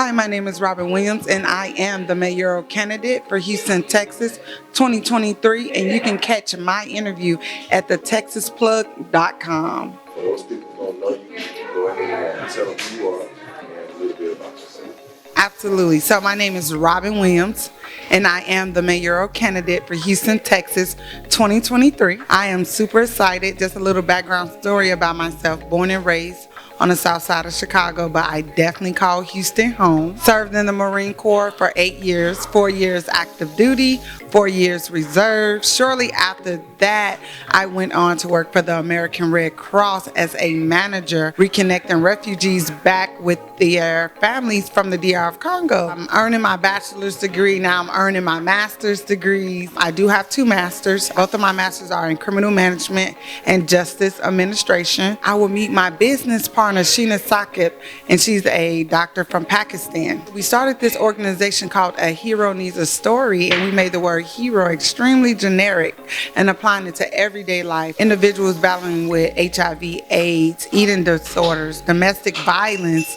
Hi, my name is Robin Williams, and I am the mayoral candidate for Houston, Texas, 2023. And you can catch my interview at thetexasplug.com. For those people who don't know you, you can go ahead and tell them who you are and a little bit about yourself. Absolutely. So my name is Robin Williams, and I am the mayoral candidate for Houston, Texas, 2023. I am super excited. Just a little background story about myself. Born and raised on the south side of Chicago, but I definitely call Houston home. Served in the Marine Corps for 8 years, 4 years active duty, 4 years reserve. Shortly after that, I went on to work for the American Red Cross as a manager, reconnecting refugees back with their families from the DR of Congo. I'm earning my bachelor's degree. Now I'm earning my master's degrees. I do have 2 masters. Both of my masters are in criminal management and justice administration. I will meet my business partner, Sheena Sakib, and she's a doctor from Pakistan. We started this organization called A Hero Needs a Story, and we made the word hero extremely generic and applying it to everyday life. Individuals battling with HIV, AIDS, eating disorders, domestic violence,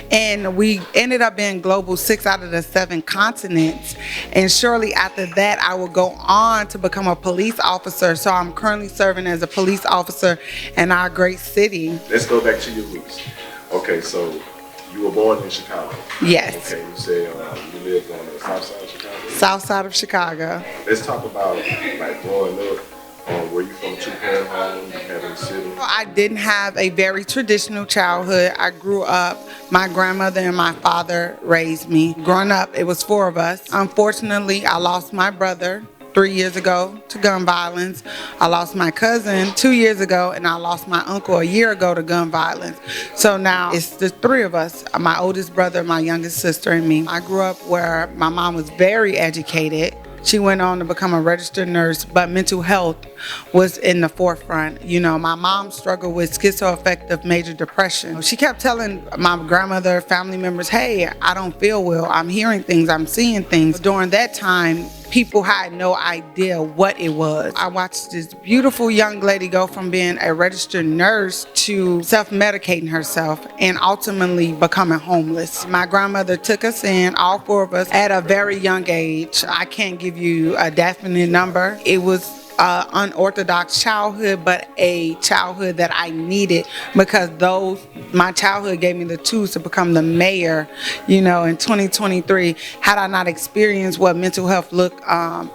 and we ended up being global 6 out of the 7 continents. And shortly after that, I will go on to become a police officer. So I'm currently serving as a police officer in our great city. Let's go back to your roots. Okay, so you were born in Chicago. Yes. Okay, you said you lived on the south side of Chicago? South side of Chicago. Let's talk about like growing up. Were you from a 2-parent home? Did you have any siblings? I didn't have a very traditional childhood. I grew up, my grandmother and my father raised me. Growing up, it was 4 of us. Unfortunately, I lost my brother 3 years ago to gun violence. I lost my cousin 2 years ago, and I lost my uncle a year ago to gun violence. So now it's the 3 of us, my oldest brother, my youngest sister, and me. I grew up where my mom was very educated. She went on to become a registered nurse, but mental health was in the forefront. You know, my mom struggled with schizoaffective major depression. She kept telling my grandmother, family members, hey, I don't feel well. I'm hearing things, I'm seeing things. During that time, people had no idea what it was. I watched this beautiful young lady go from being a registered nurse to self-medicating herself and ultimately becoming homeless. My grandmother took us in, all 4 of us, at a very young age. I can't give you a definite number. It was unorthodox childhood, but a childhood that I needed because my childhood gave me the tools to become the mayor, in 2023. Had I not experienced what mental health looked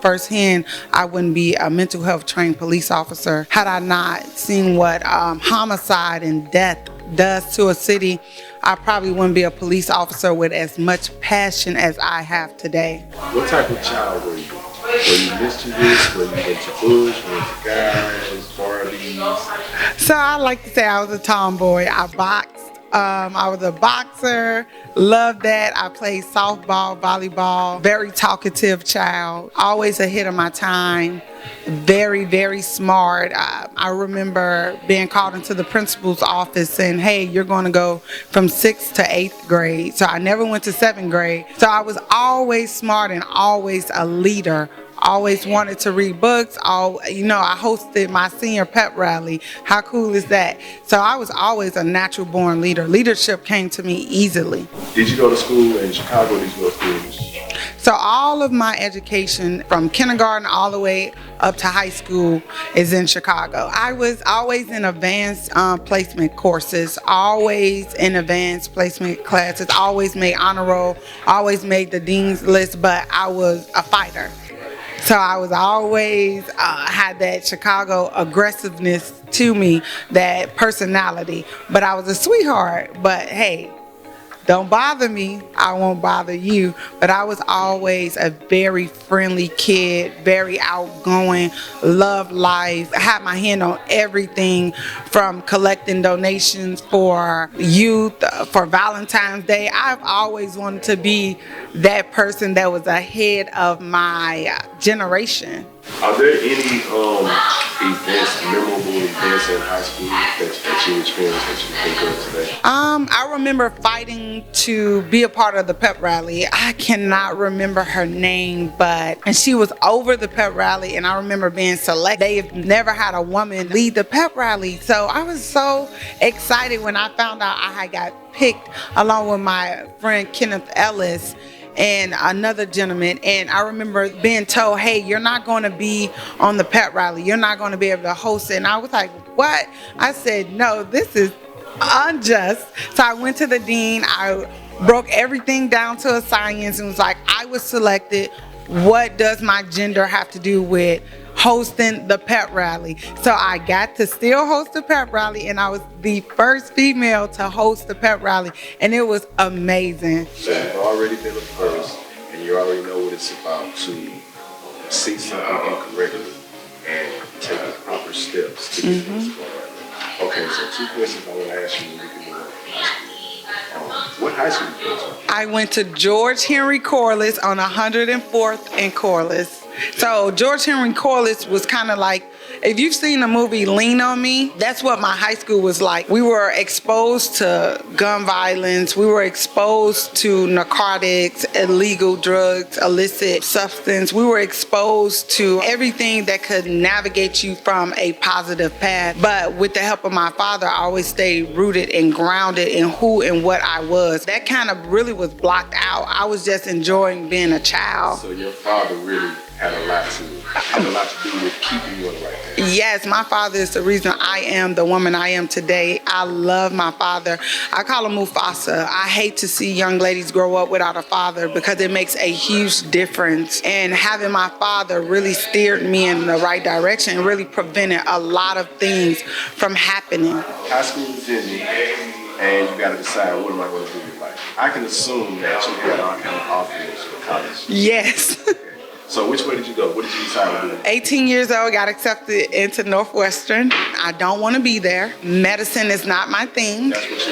firsthand, I wouldn't be a mental health trained police officer. Had I not seen what homicide and death does to a city, I probably wouldn't be a police officer with as much passion as I have today. What type of child were you? Were you mischievous? Were you into bush? Were you into guys, Barbies? So I like to say I was a tomboy. I boxed. I was a boxer. Loved that. I played softball, volleyball. Very talkative child. Always ahead of my time. Very, very smart. I remember being called into the principal's office saying, hey, you're going to go from 6th to 8th grade. So I never went to 7th grade. So I was always smart and always a leader. Always wanted to read books. I hosted my senior pep rally. How cool is that? So I was always a natural born leader. Leadership came to me easily. Did you go to school in Chicago? Did you go to school in Houston? So all of my education from kindergarten all the way up to high school is in Chicago. I was always in advanced placement courses, always in advanced placement classes, always made honor roll, always made the dean's list, but I was a fighter. So I was always had that Chicago aggressiveness to me, that personality. But I was a sweetheart. But hey, don't bother me, I won't bother you. But I was always a very friendly kid, very outgoing, loved life. I had my hand on everything from collecting donations for youth, for Valentine's Day. I've always wanted to be that person that was ahead of my generation. Are there any events, memorable events in high school that you experienced that you think of today? I remember fighting to be a part of the pep rally. I cannot remember her name, and she was over the pep rally, and I remember being selected. They've never had a woman lead the pep rally, so I was so excited when I found out I had got picked along with my friend Kenneth Ellis and another gentleman. And I remember being told, hey, you're not going to be on the pep rally. You're not going to be able to host it. And I was like, what? I said, no, this is unjust. So I went to the dean. I broke everything down to a science and was like, I was selected. What does my gender have to do with hosting the pep rally? So I got to still host the pep rally, and I was the first female to host the pep rally, and it was amazing. So you've already been the first, and you already know what it's about to see something incorrectly and take the proper steps to get things going. Okay, so 2 questions I want to ask you when we can move on to high school. What high school did you go to? I went to George Henry Corliss on 104th and Corliss. So George Henry Corliss was kind of like, if you've seen the movie Lean on Me, that's what my high school was like. We were exposed to gun violence. We were exposed to narcotics, illegal drugs, illicit substance. We were exposed to everything that could navigate you from a positive path. But with the help of my father, I always stayed rooted and grounded in who and what I was. That kind of really was blocked out. I was just enjoying being a child. So your father really had a lot to do with keeping you on the right path. Yes, my father is the reason I am the woman I am today. I love my father. I call him Mufasa. I hate to see young ladies grow up without a father because it makes a huge difference. And having my father really steered me in the right direction and really prevented a lot of things from happening. High school is ending, and you got to decide, what am I going to do with life? I can assume that you had all kind of offers for college. Yes. So which way did you go? What did you decide to do? 18 years old, got accepted into Northwestern. I don't want to be there. Medicine is not my thing. That's what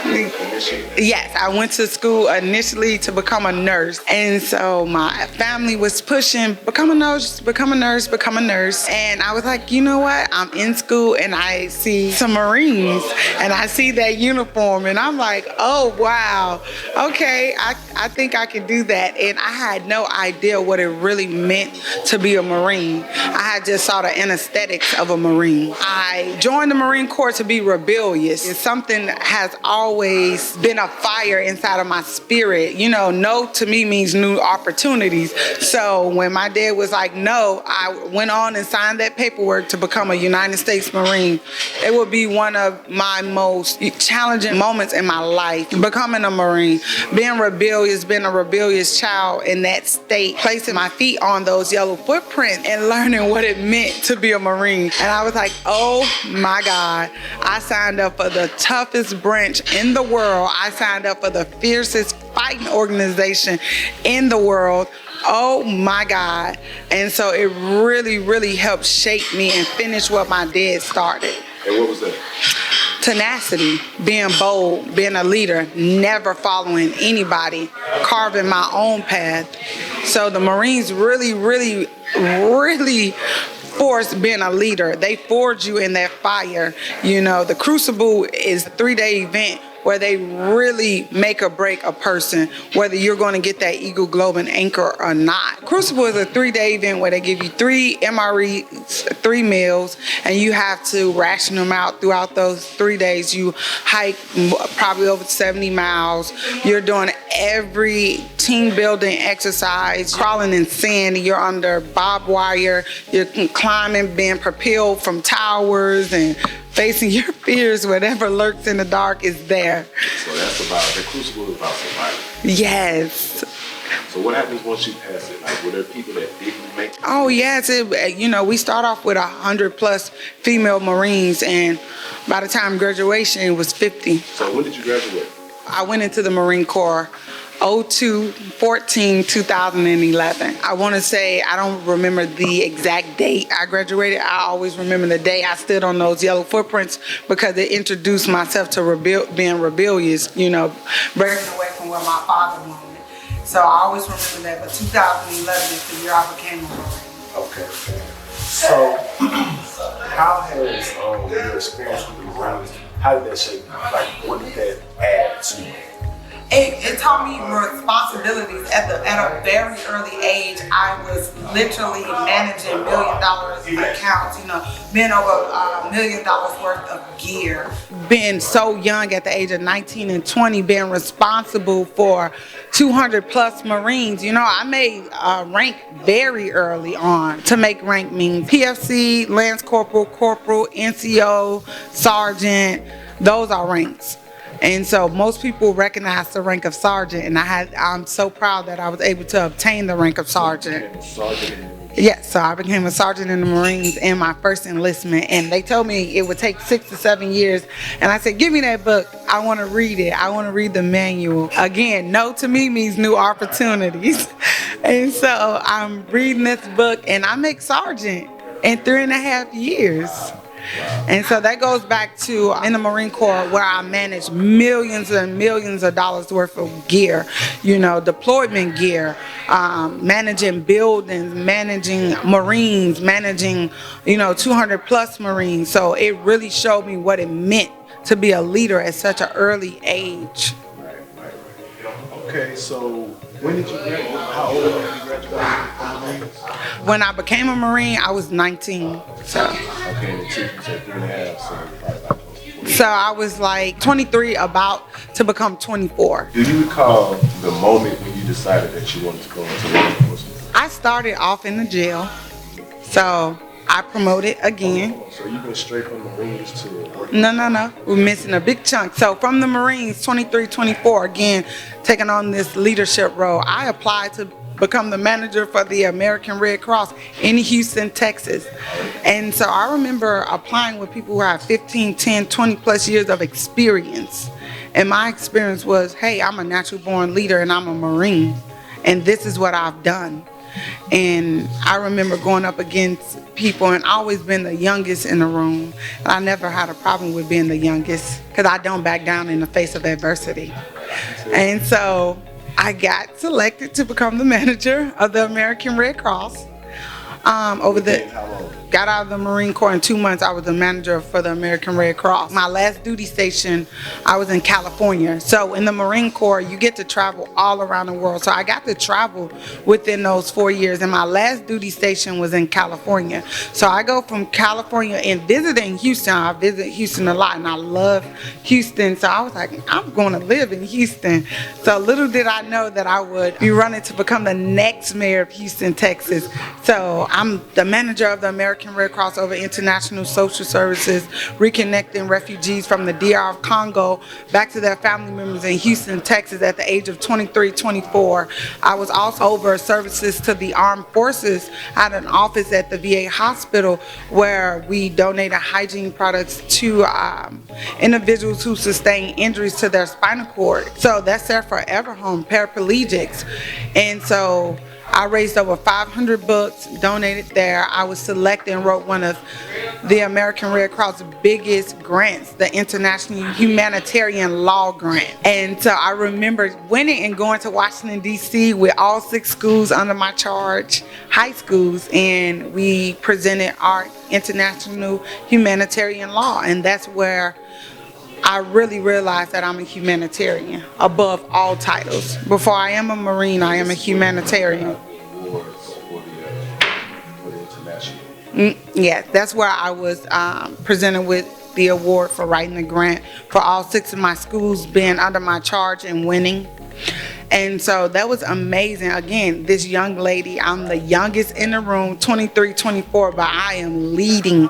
you initially. Yes, I went to school initially to become a nurse. And so my family was pushing, become a nurse, become a nurse, become a nurse. And I was like, you know what? I'm in school and I see some Marines and I see that uniform and I'm like, oh, wow. Okay, I think I can do that. And I had no idea what it really meant to be a Marine. I had just saw the anesthetics of a Marine. I joined the Marine Corps to be rebellious. It's something that has always been a fire inside of my spirit. You know, no to me means new opportunities. So when my dad was like, no, I went on and signed that paperwork to become a United States Marine. It would be one of my most challenging moments in my life, becoming a Marine, being rebellious, being a rebellious child in that state, placing my feet on those yellow footprints and learning what it meant to be a Marine. And I was like, oh my God, I signed up for the toughest branch in the world. I signed up for the fiercest fighting organization in the world. Oh my God. And so it really, really helped shape me and finish what my dad started. And what was that? Tenacity, being bold, being a leader, never following anybody, carving my own path. So the Marines really, really, really force being a leader. They forge you in that fire. You know, the Crucible is a 3-day event where they really make or break a person, whether you're going to get that Eagle Globe and Anchor or not. Crucible is a 3-day event where they give you 3 MREs, 3 meals, and you have to ration them out throughout those 3 days. You hike probably over 70 miles. You're doing every team building exercise, crawling in sand, you're under barbed wire, you're climbing, being propelled from towers and facing your fears. Whatever lurks in the dark is there. So that's about, the Crucible is about survival. Yes. So what happens once you pass it? Like, were there people that didn't make it? Oh yes, we start off with 100+ female Marines, and by the time graduation it was 50. So when did you graduate? I went into the Marine Corps 2011. I want to say, I don't remember the exact date I graduated. I always remember the day I stood on those yellow footprints because it introduced myself to being rebellious, you know, breaking away from what my father wanted. So I always remember that, but 2011 is the year I became a Marine. Okay. So, how has your experience with the Marines? How did that shape you? Like, what did that add to you? It taught me responsibilities at a very early age. I was literally managing $1 million accounts, being over $1 million worth of gear. Being so young at the age of 19 and 20, being responsible for 200 plus Marines. I made rank very early on. To make rank means PFC, Lance Corporal, Corporal, NCO, Sergeant. Those are ranks. And so most people recognize the rank of sergeant, and I'm so proud that I was able to obtain the rank of sergeant. Yes, so I became a sergeant in the Marines in my first enlistment, and they told me it would take 6 to 7 years, and I said, give me that book. I want to read it. I want to read the manual. Again, no to me means new opportunities. And so I'm reading this book, and I make sergeant in 3.5 years. And so that goes back to in the Marine Corps, where I managed millions and millions of dollars worth of gear, deployment gear, managing buildings, managing Marines, managing, 200 plus Marines. So it really showed me what it meant to be a leader at such an early age. Right. Okay, so when did you graduate? How old were you graduating from the Marines? When I became a Marine, I was 19. So. Okay, and you said 3.5, so probably like 20. So I was like 23, about to become 24. Do you recall the moment when you decided that you wanted to go into law enforcement? I started off in the jail, so I promoted again. So you went straight from the Marines to work? No. We're missing a big chunk. So from the Marines, 23, 24, again, taking on this leadership role, I applied to become the manager for the American Red Cross in Houston, Texas. And so I remember applying with people who have 15, 10, 20 plus years of experience. And my experience was, hey, I'm a natural born leader and I'm a Marine. And this is what I've done. And I remember going up against people and always been the youngest in the room. And I never had a problem with being the youngest because I don't back down in the face of adversity. And so I got selected to become the manager of the American Red Cross. Got out of the Marine Corps in 2 months. I was the manager for the American Red Cross. My last duty station, I was in California. So in the Marine Corps, you get to travel all around the world. So I got to travel within those 4 years. And my last duty station was in California. So I go from California and visiting Houston. I visit Houston a lot, and I love Houston. So I was like, I'm going to live in Houston. So little did I know that I would be running to become the next mayor of Houston, Texas. So I'm the manager of the American Red Cross over international social services, reconnecting refugees from the DR of Congo back to their family members in Houston, Texas at the age of 23, 24. I was also over services to the armed forces. I had an office at the VA hospital where we donated hygiene products to individuals who sustain injuries to their spinal cord. So that's their forever home, paraplegics. And so I raised over 500 books, donated there. I was selected and wrote one of the American Red Cross biggest grants, the International Humanitarian Law Grant. And so I remember winning and going to Washington, D.C. with all 6 schools under my charge, high schools, and we presented our international humanitarian law. And that's where I really realized that I'm a humanitarian above all titles. Before I am a Marine, I am a humanitarian. Yeah, that's where I was presented with the award for writing the grant for all 6 of my schools being under my charge and winning. And so that was amazing. Again, this young lady, I'm the youngest in the room, 23, 24, but I am leading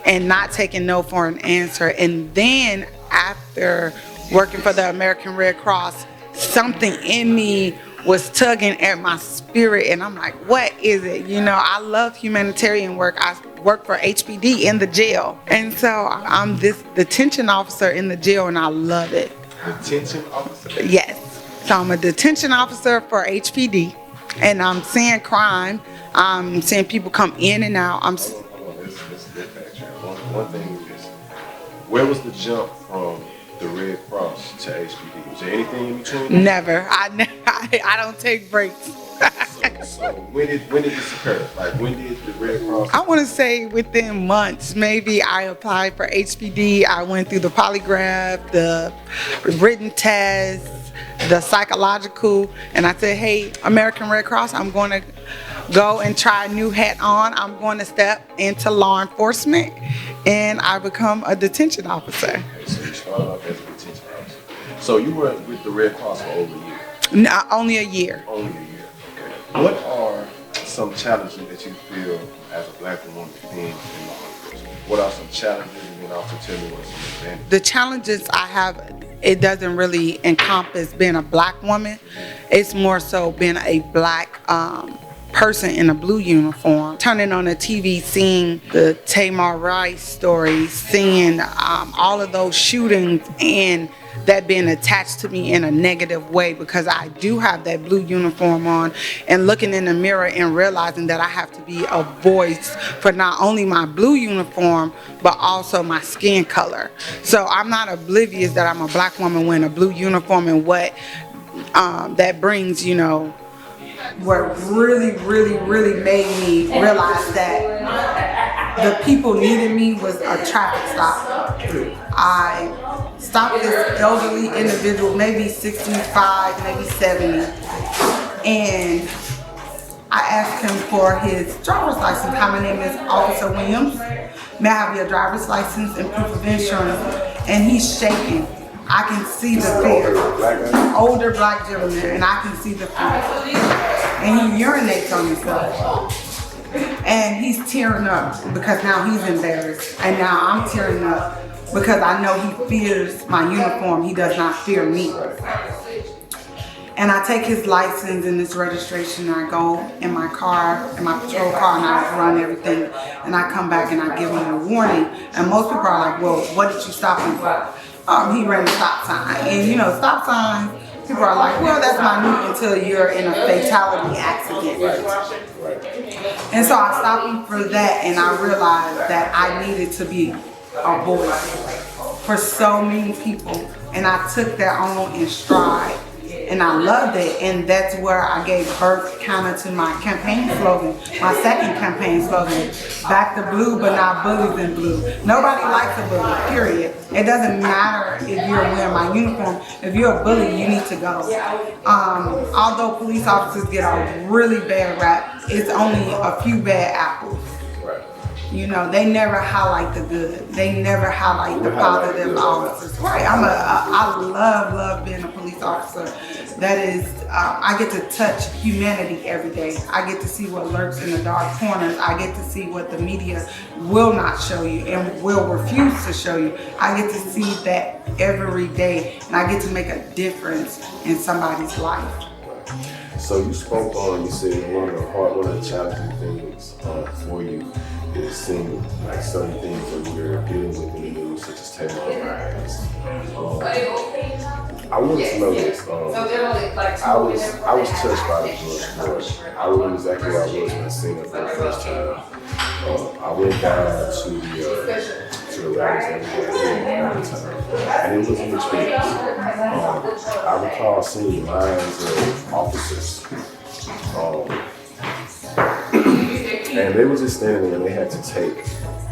and not taking no for an answer. And then after working for the American Red Cross, something in me was tugging at my spirit, and I'm like, what is it? I love humanitarian work. I work for HPD in the jail. And so I'm this detention officer in the jail, and I love it. Detention officer? Yes. So I'm a detention officer for HPD, and I'm seeing crime. I'm seeing people come in and out. Let's get back here. One thing is, where was the jump from the Red Cross to HPD? Was there anything in between? Never. I don't take breaks. So when did this occur? Like when did the Red Cross? I want to say within months. Maybe I applied for HPD. I went through the polygraph, the written test, the psychological, and I said, hey, American Red Cross, I'm going to go and try a new hat on. I'm going to step into law enforcement, and I become a detention officer. Okay, so you started off as a detention officer. So you were with the Red Cross for over a year? No, only a year. Only a year, okay. What are some challenges that you feel as a black woman being in law enforcement? What are some challenges, and then also tell me what some advantages? The challenges I have, it doesn't really encompass being a black woman. It's more so being a black person in a blue uniform, turning on the TV, seeing the Tamar Rice stories, seeing all of those shootings, and that being attached to me in a negative way because I do have that blue uniform on, and looking in the mirror and realizing that I have to be a voice for not only my blue uniform but also my skin color. So I'm not oblivious that I'm a black woman wearing a blue uniform and what that brings, you know. What really made me realize that the people needed me was a traffic stop. I stopped this elderly individual, maybe 65, maybe 70, and I asked him for his driver's license. Hi, my name is Officer Williams. May I have your driver's license and proof of insurance? And he's shaking. I can see the fear. Older black gentleman, and I can see the fear. And he urinates on himself. And he's tearing up because now he's embarrassed. And now I'm tearing up because I know he fears my uniform. He does not fear me. And I take his license and his registration, and I go in my car, in my patrol car, and I run everything. And I come back and I give him a warning. And most people are like, well, what did you stop him for? He ran a stop sign. And you know, stop signs, people are like, well, that's minute until you're in a fatality accident. And so I stopped him for that, and I realized that I needed to be a voice for so many people. And I took that on in stride. And I loved it, and that's where I gave birth kind of to my campaign slogan, my second campaign slogan, back to blue but not bullies in blue. Nobody likes a bully, period. It doesn't matter if you're wearing my uniform. If you're a bully, you need to go. Although police officers get a really bad rap, it's only a few bad apples. You know, they never highlight the good. They never highlight the positive officers. Right. I love being a police officer. That is, I get to touch humanity every day. I get to see what lurks in the dark corners. I get to see what the media will not show you and will refuse to show you. I get to see that every day, and I get to make a difference in somebody's life. So you spoke on, you said one of the challenging things for you is seeing like certain things that we're dealing with in the news, such as Tamar Rice. I wanted to know this. I was touched by the George Floyd. I remember exactly where I was when I seen it for the first time. I went down to the rallies that we had here at the time, and it was an experience. I recall seeing lines of officers. And they were just standing there and they had to take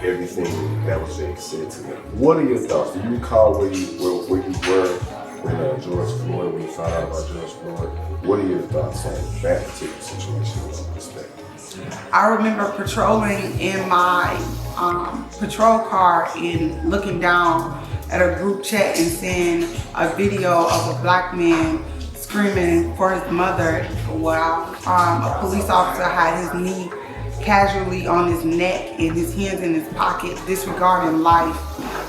everything that was being said to them. What are your thoughts? Do you recall where you were when George Floyd, when you found out about George Floyd? What are your thoughts on that particular situation with respect? I remember patrolling in my patrol car and looking down at a group chat and seeing a video of a black man screaming for his mother while a police officer had his knee casually on his neck and his hands in his pocket, disregarding life.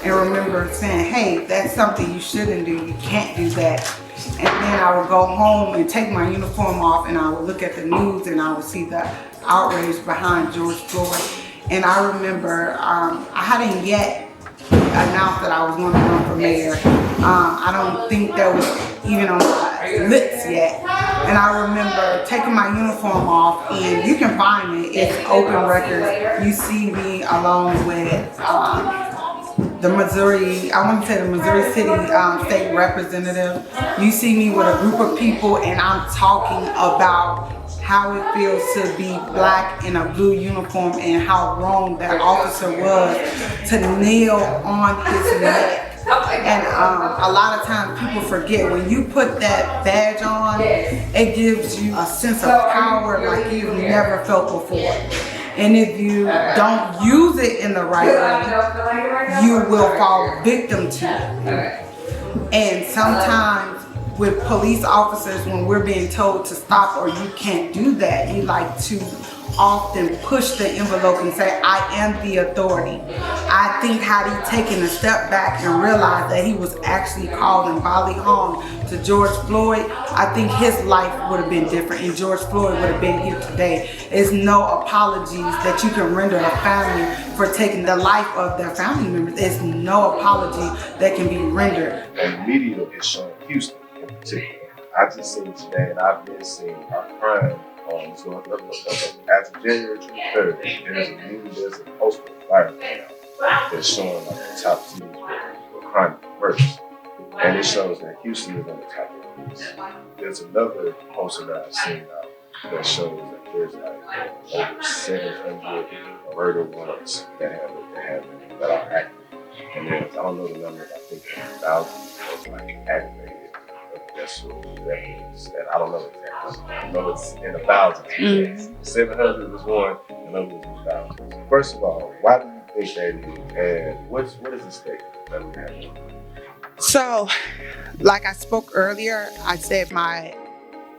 And remember saying, hey, that's something you shouldn't do. You can't do that. And then I would go home and take my uniform off, and I would look at the news and I would see the outrage behind George Floyd. And I remember I hadn't yet announced that I was going to run for mayor. I don't think that was even on my lips yet. And I remember taking my uniform off, and you can find it, it's open records. You see me along with the Missouri, I want to say the Missouri City state representative. You see me with a group of people, and I'm talking about how it feels to be black in a blue uniform and how wrong that officer was to kneel on his neck. And a lot of times people forget when you put that badge on, it gives you a sense of power like you've never felt before. And if you don't use it in the right way, you will fall victim to it. And sometimes with police officers, when we're being told to stop or you can't do that, you like to often push the envelope and say, I am the authority. I think had he taken a step back and realized that he was actually causing bodily harm to George Floyd, I think his life would have been different and George Floyd would have been here today. There's no apologies that you can render a family for taking the life of their family members. There's no apology that can be rendered. And media is showing Houston in particular. I just seen today, and I've been seeing our crime is going up. As of January 23rd, there's a poster flyer that's showing like the top cities where crime occurs. And it shows that Houston is on the top of the list. There's another poster that I've seen that shows that there's like over 700 murder warrants that are active. And there's, I don't know the number, I think there's thousands of like activated weapons, and I don't know exactly. I know it's in the thousands. 700 is one, and others is thousands. First of all, why do you think that is, and what is the state that we have? So, like I spoke earlier, I said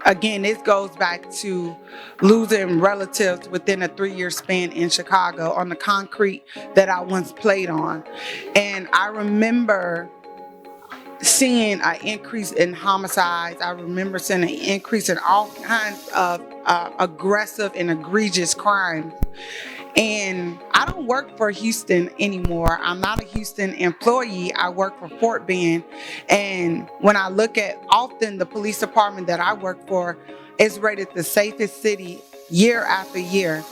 again, this goes back to losing relatives within a 3-year span in Chicago on the concrete that I once played on. And I remember seeing an increase in homicides. I remember seeing an increase in all kinds of aggressive and egregious crimes. And I don't work for Houston anymore. I'm not a Houston employee. I work for Fort Bend. And when I look at often the police department that I work for is rated the safest city year after year.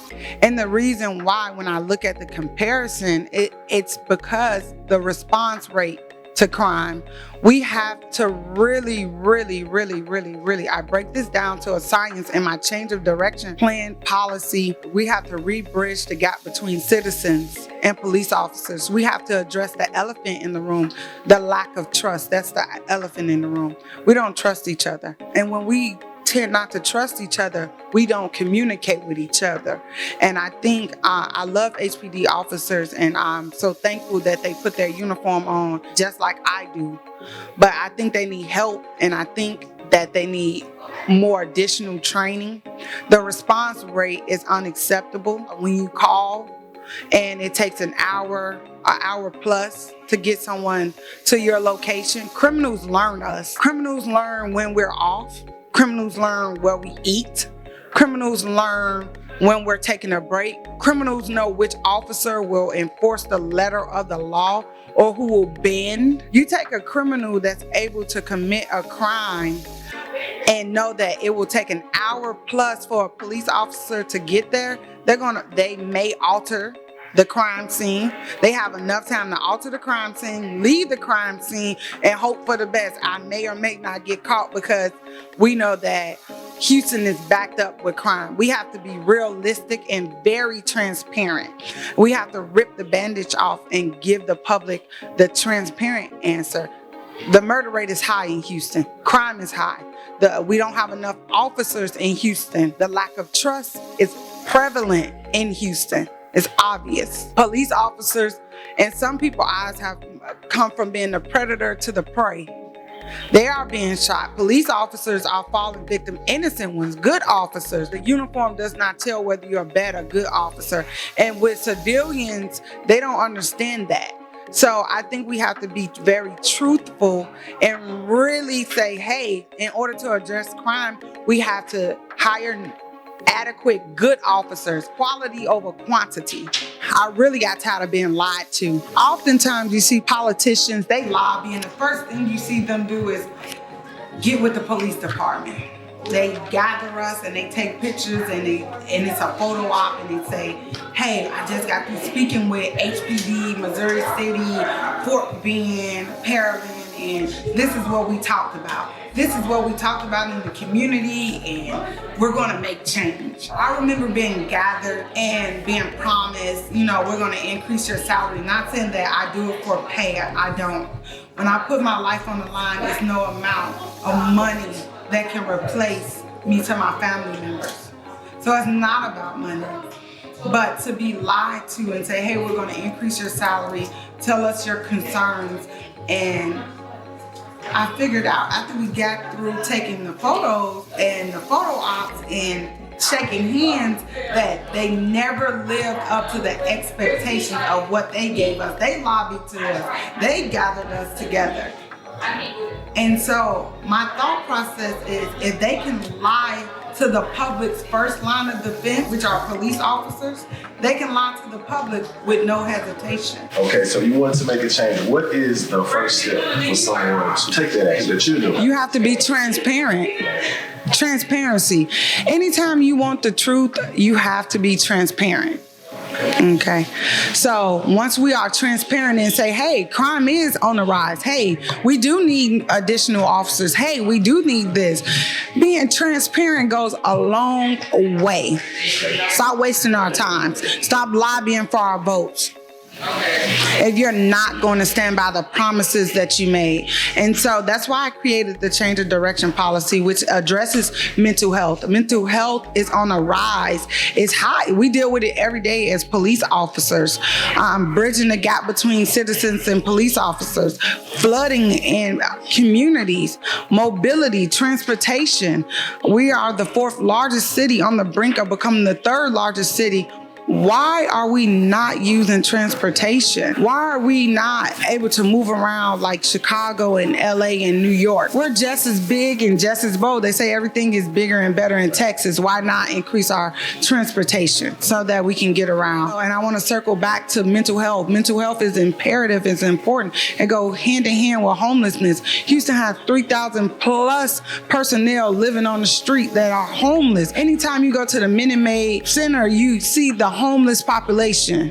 And the reason why, when I look at the comparison, it's because the response rate to crime, we have to really, I break this down to a science in my change of direction plan policy. We have to re-bridge the gap between citizens and police officers. We have to address the elephant in the room, the lack of trust. That's the elephant in the room. We don't trust each other. And when we tend not to trust each other, we don't communicate with each other. And I think I love HPD officers, and I'm so thankful that they put their uniform on just like I do. But I think they need help, and I think that they need more additional training. The response rate is unacceptable. When you call and it takes an hour plus to get someone to your location, criminals learn us. Criminals learn when we're off. Criminals learn where we eat. Criminals learn when we're taking a break. Criminals know which officer will enforce the letter of the law or who will bend. You take a criminal that's able to commit a crime and know that it will take an hour plus for a police officer to get there, they may alter the crime scene. They have enough time to alter the crime scene, leave the crime scene, and hope for the best. I may or may not get caught because we know that Houston is backed up with crime. We have to be realistic and very transparent. We have to rip the bandage off and give the public the transparent answer. The murder rate is high in Houston. Crime is high. We don't have enough officers in Houston. The lack of trust is prevalent in Houston. It's obvious. Police officers, and some people's eyes have come from being the predator to the prey. They are being shot. Police officers are falling victim, innocent ones, good officers. The uniform does not tell whether you're a bad or good officer. And with civilians, they don't understand that. So I think we have to be very truthful and really say, hey, in order to address crime, we have to hire adequate, good officers, quality over quantity. I really got tired of being lied to. Oftentimes you see politicians, they lobby, and the first thing you see them do is get with the police department. They gather us and they take pictures and it's a photo op and they say, hey, I just got through speaking with HPD, Missouri City, Fort Bend, Pearland, and this is what we talked about. This is what we talked about in the community, and we're gonna make change. I remember being gathered and being promised, we're gonna increase your salary. Not saying that I do it for pay, I don't. When I put my life on the line, there's no amount of money that can replace me to my family members. So it's not about money. But to be lied to and say, hey, we're gonna increase your salary, tell us your concerns, and I figured out after we got through taking the photos and the photo ops and shaking hands that they never lived up to the expectations of what they gave us. They lobbied to us. They gathered us together. And so my thought process is if they can lie to the public's first line of defense, which are police officers, they can lie to the public with no hesitation. Okay, so you want to make a change. What is the first step for someone to take that action that you're doing? You have to be transparent. Transparency. Anytime you want the truth, you have to be transparent. Okay. So once we are transparent and say, hey, crime is on the rise. Hey, we do need additional officers. Hey, we do need this. Being transparent goes a long way. Stop wasting our time. Stop lobbying for our votes. If you're not going to stand by the promises that you made. And so that's why I created the change of direction policy, which addresses mental health. Mental health is on a rise. It's high. We deal with it every day as police officers, bridging the gap between citizens and police officers, flooding in communities, mobility, transportation. We are the 4th largest city on the brink of becoming the 3rd largest city. Why are we not using transportation? Why are we not able to move around like Chicago and LA and New York? We're just as big and just as bold. They say everything is bigger and better in Texas. Why not increase our transportation so that we can get around? And I want to circle back to mental health. Mental health is imperative, it's important. It goes hand in hand with homelessness. Houston has 3,000 plus personnel living on the street that are homeless. Anytime you go to the Minute Maid Center, you see the homeless population.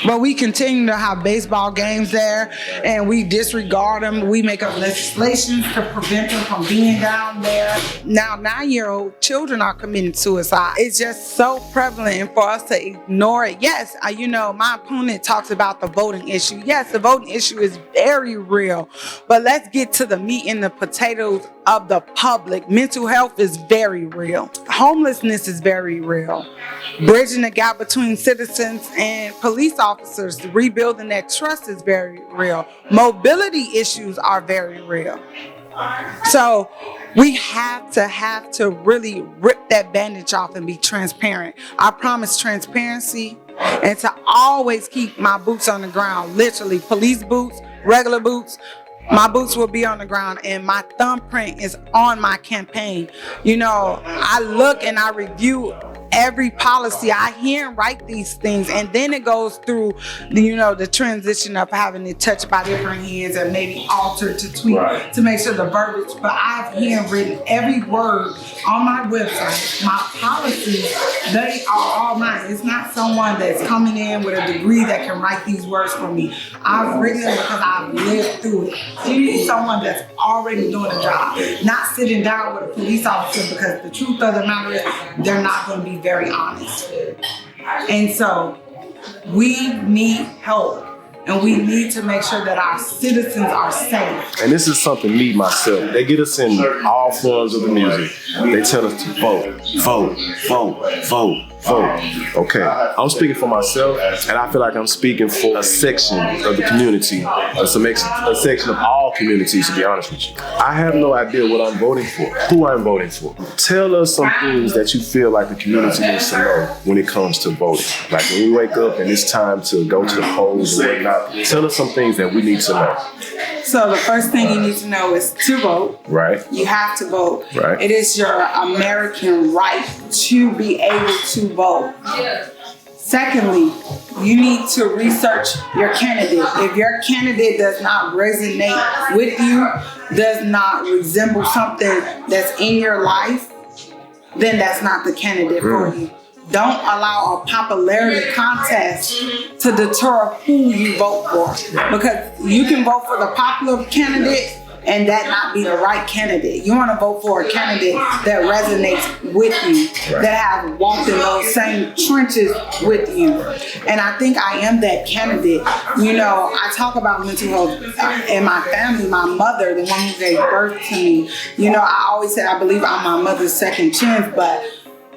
But we continue to have baseball games there and we disregard them. We make up legislation to prevent them from being down there. Now 9-year-old children are committing suicide. It's just so prevalent for us to ignore it. Yes, my opponent talks about the voting issue. Yes, the voting issue is very real. But let's get to the meat and the potatoes of the public. Mental health is very real. Homelessness is very real. Bridging the gap between citizens and police officers, rebuilding that trust is very real. Mobility issues are very real. So we have to really rip that bandage off and be transparent. I promise transparency and to always keep my boots on the ground, literally police boots, regular boots. My boots will be on the ground and my thumbprint is on my campaign. I look and I review every policy. I hand write these things and then it goes through the transition of having it touched by different hands and maybe altered to tweak to make sure the verbiage, but I've handwritten every word on my website. My policies, they are all mine. It's not someone that's coming in with a degree that can write these words for me. I've written it because I've lived through it. You need someone that's already doing the job, not sitting down with a police officer, because the truth of the matter is they're not going to be very honest. And so we need help. And we need to make sure that our citizens are safe. And this is something me, myself, they get us in all forms of the music. They tell us to vote, vote, vote, vote, vote. Okay, I'm speaking for myself, and I feel like I'm speaking for a section of the community, a section of all communities, to be honest with you. I have no idea what I'm voting for, who I'm voting for. Tell us some things that you feel like the community needs to know when it comes to voting. Like when we wake up and it's time to go to the polls and whatnot, tell us some things that we need to know. So the first thing you need to know is to vote. Right. You have to vote. Right. It is your American right to be able to vote. Secondly, you need to research your candidate. If your candidate does not resonate with you, does not resemble something that's in your life, then that's not the candidate for you. Don't allow a popularity contest to deter who you vote for, because you can vote for the popular candidate and that not be the right candidate. You want to vote for a candidate that resonates with you, that have walked in those same trenches with you. And I think I am that candidate. You know, I talk about mental health in my family. My mother, the one who gave birth to me, you know, I always say I believe I'm my mother's second chance, but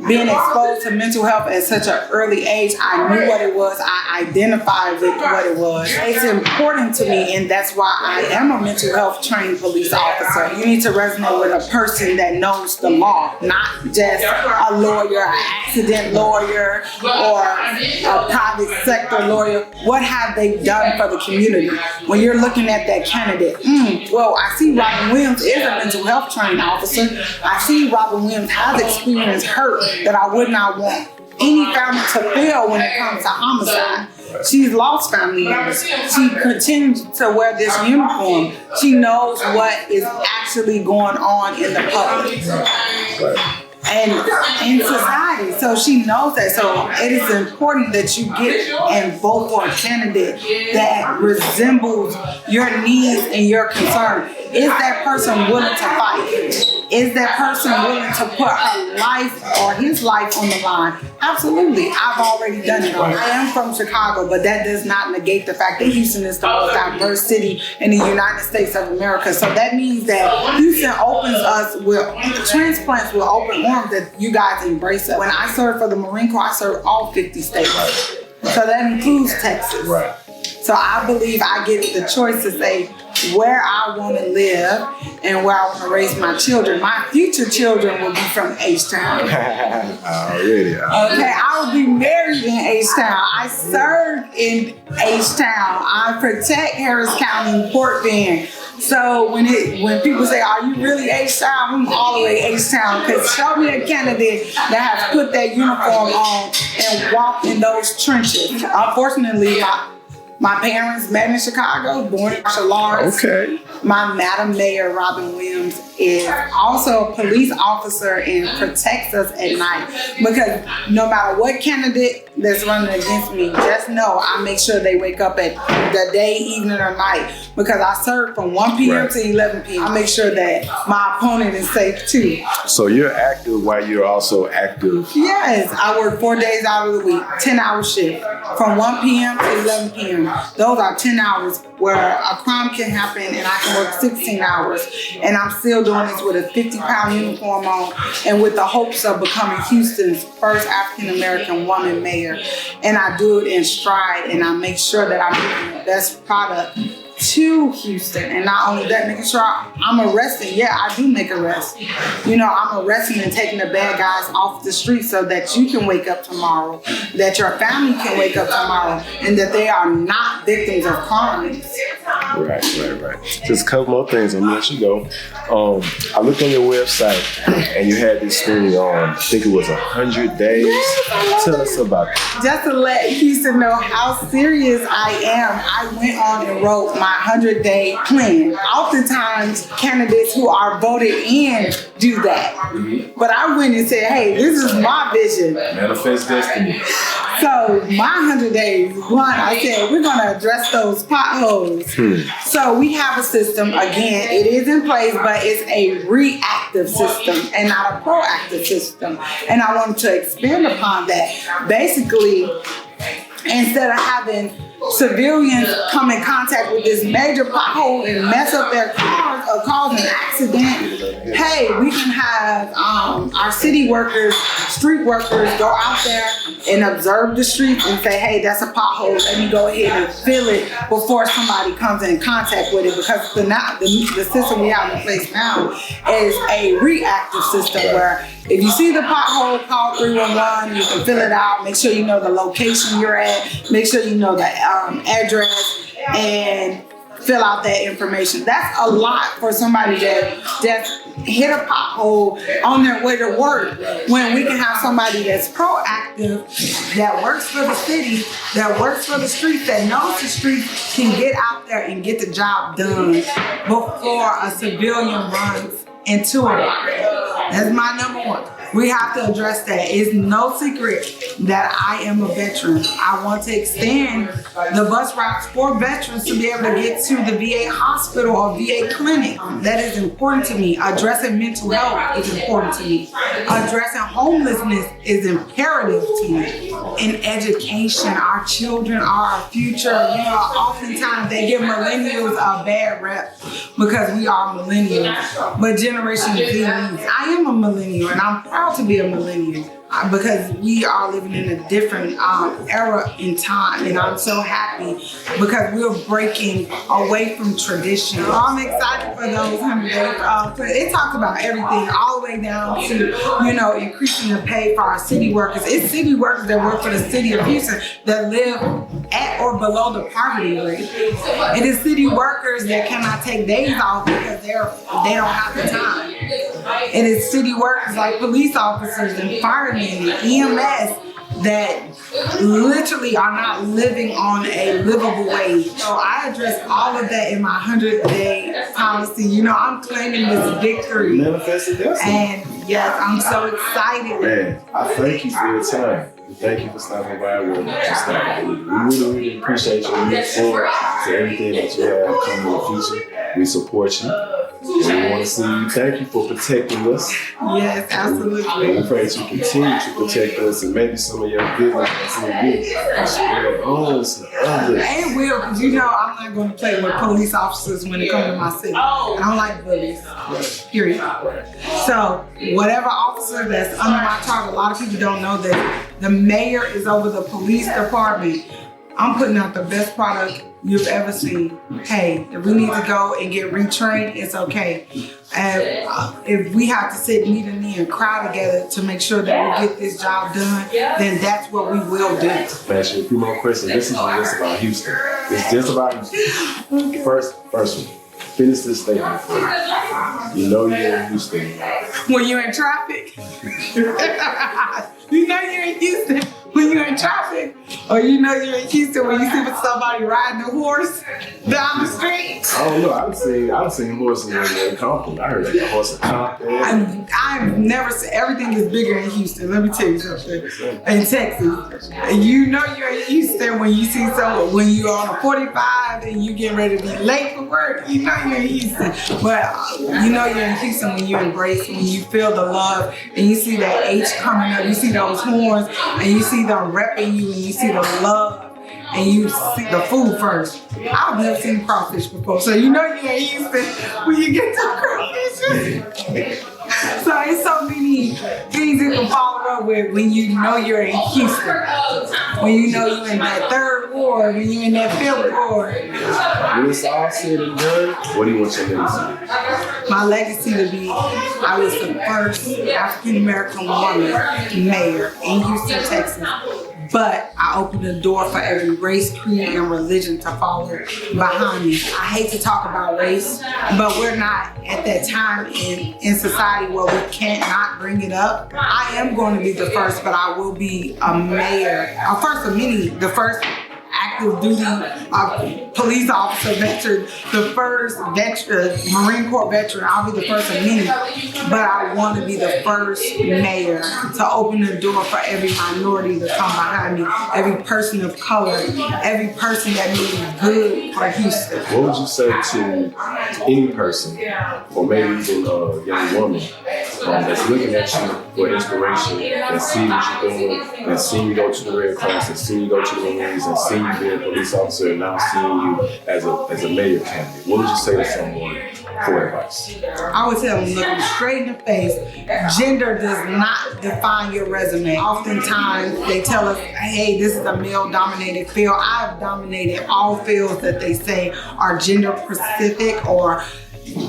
being exposed to mental health at such an early age, I knew what it was. I identified with what it was. It's important to me, and that's why I am a mental health trained police officer. You need to resonate with a person that knows the law, not just a lawyer, an accident lawyer, or a private sector lawyer. What have they done for the community? When you're looking at that candidate, well, I see Robin Williams is a mental health trained officer. I see Robin Williams has experienced hurt that I would not want any family to feel when it comes to homicide. She's lost family members. She continues to wear this uniform. She knows what is actually going on in the public and in society. So she knows that. So it is important that you get and vote for a candidate that resembles your needs and your concern. Is that person willing to fight? Is that person willing to put her life or his life on the line? Absolutely. I've already done it. I am from Chicago, but that does not negate the fact that Houston is the most diverse city in the United States of America. So that means that Houston opens us with transplants with open arms, that you guys embrace it. When I served for the Marine Corps, I served all 50 states. So that includes Texas. Right. So I believe I get the choice to say where I want to live and where I want to raise my children. My future children will be from H-Town. Already. Okay, I will be married in H-Town. I served in H-Town. I protect Harris County, Fort Bend. So when people say, "Are you really H-Town?" I'm all the way H-Town, because show me a candidate that has put that uniform on and walked in those trenches. Unfortunately, my parents met in Chicago, born in martial arts. Okay. My Madam Mayor, Robin Williams, is also a police officer and protects us at night. Because no matter what candidate that's running against me, just know I make sure they wake up at the day, evening, or night. Because I serve from 1 p.m. to 11 p.m. I make sure that my opponent is safe too. So you're active while you're also active. Yes, I work 4 days out of the week, 10-hour shift, from 1 p.m. to 11 p.m. Those are 10 hours where a crime can happen and I can work 16 hours. And I'm still doing this with a 50-pound uniform on and with the hopes of becoming Houston's first African-American woman mayor. And I do it in stride, and I make sure that I'm making the best product to Houston. And not only that, making sure I'm arresting. Yeah, I do make arrests. You know, I'm arresting and taking the bad guys off the street so that you can wake up tomorrow, that your family can wake up tomorrow, and that they are not victims of crimes. Right. Just a couple more things. I'm gonna let you go. I looked on your website and you had this thing on, I think it was 100 days. Yes, Tell us about it. Just to let Houston know how serious I am, I went on and wrote my 100-day plan. Oftentimes, candidates who are voted in do that. Mm-hmm. But I went and said, hey, this is my vision. Manifest destiny. So my 100 days, one, I said, we're going to address those potholes. So we have a system. Again, it is in place, but it's a reactive system and not a proactive system. And I wanted to expand upon that. Basically, instead of having civilians come in contact with this major pothole and mess up their cars or cause an accident, hey, we can have our city workers, street workers go out there and observe the streets and say, hey, that's a pothole. Let me go ahead and fill it before somebody comes in contact with it. Because the system we have in place now is a reactive system where if you see the pothole, call 311, you can fill it out, make sure you know the location you're at, make sure you know the address, and fill out that information. That's a lot for somebody that just hit a pothole on their way to work, when we can have somebody that's proactive, that works for the city, that works for the streets, that knows the streets, can get out there and get the job done before a civilian runs into a pothole. That's my number one. We have to address that. It's no secret that I am a veteran. I want to extend the bus routes for veterans to be able to get to the VA hospital or VA clinic. That is important to me. Addressing mental health is important to me. Addressing homelessness is imperative to me. In education, our children are our future. You know, oftentimes they give millennials a bad rep because we are millennials. But Generation Z means I am a millennial, and I'm proud to be a millennial because we are living in a different era in time, and I'm so happy because we're breaking away from tradition. So I'm excited for those 100 days. It talks about everything, all the way down to, you know, increasing the pay for our city workers. It's city workers that work for the city of Houston that live at or below the poverty rate. It is city workers that cannot take days off because they don't have the time. It is city workers like police officers and firemen and EMS that literally are not living on a livable wage. So I address all of that in my 100-day policy. You know, I'm claiming this victory. Manifested destiny. And yes, I'm so excited. Man, I thank you for your time. Thank you for stopping by. We really appreciate you. We look forward to everything that you have coming in the future. We support you. We want to see you. Thank you for protecting us. Yes, absolutely. And we pray that you continue to protect us, and maybe some of your goodness that's in you spread on to others. And will, because you know I'm not going to play with police officers when it comes to my city. I don't like bullies. Period. So whatever officer that's under my charge, a lot of people don't know that the mayor is over the police department. I'm putting out the best product you've ever seen. Hey, if we need to go and get retrained, it's okay. And if we have to sit knee to knee and cry together to make sure that we get this job done, then that's what we will do. Ask you a few more questions. This isn't just about Houston. It's just about Houston. Okay. First one. Finish this statement for you. You know you're in Houston. When you're in traffic. You know you're in Houston when you're in traffic. Or you know you're in Houston when you see somebody riding a horse down the street. I don't know. I've seen horses in Compton. I heard like a horse in Compton. I've never seen, everything is bigger in Houston. Let me tell you something. In Texas. You know you're in Houston when you see someone, when you're on a 45 and you get ready to be late for work, you know you're in Houston. But you know you're in Houston when you embrace, when you feel the love and you see that H coming up, you see those horns and you see them repping you and you see the love and you see the food first. I've never seen crawfish before, so you know you're in Houston when you get to crawfish. So it's so many things you can follow up with when you know you're in Houston. When you know you're in that third ward, when you're in that fifth ward. When it's all said and done, what do you want your legacy to be? My legacy to be, I was the first African-American woman mayor in Houston, Texas. But I opened the door for every race, creed, and religion to follow behind me. I hate to talk about race, but we're not at that time in society where we can't not bring it up. I am going to be the first, but I will be a mayor, first of many, the first active duty police officer veteran, the first veteran, Marine Corps veteran. I'll be the first of many, but I want to be the first mayor to open the door for every minority to come behind me, every person of color, every person that means good for Houston. What would you say to any person, or maybe even a young woman, that's looking at you for inspiration, that see what you're doing, that see you go to the Red Cross, that see you go to the Marines, and see you being a police officer, and now seeing you as a mayor candidate? What would you say to someone for advice? I would tell them, look them straight in the face. Gender does not define your resume. Oftentimes they tell us, hey, this is a male-dominated field. I've dominated all fields that they say are gender-specific or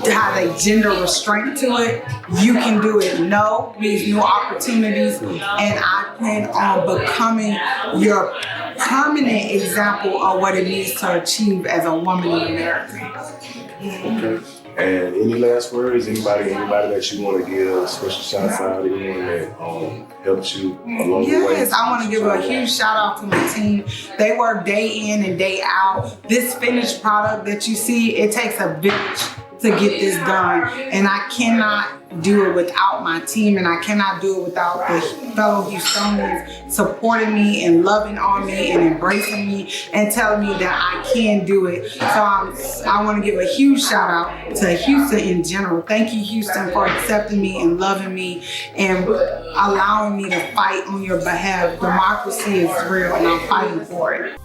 have a gender restraint to it. You can do it. No means new opportunities, and I plan on becoming your permanent example of what it means to achieve as a woman in America. Okay. And any last words? Anybody that you want to give special shouts out? Anyone that helped you along the way? Yes, I want to give a huge shout out to my team. They work day in and day out. This finished product that you see, it takes a village to get this done, and I cannot do it without my team, and I cannot do it without the fellow Houstonians supporting me and loving on me and embracing me and telling me that I can do it. So I want to give a huge shout out to Houston in general. Thank you, Houston, for accepting me and loving me and allowing me to fight on your behalf. Democracy is real, and I'm fighting for it.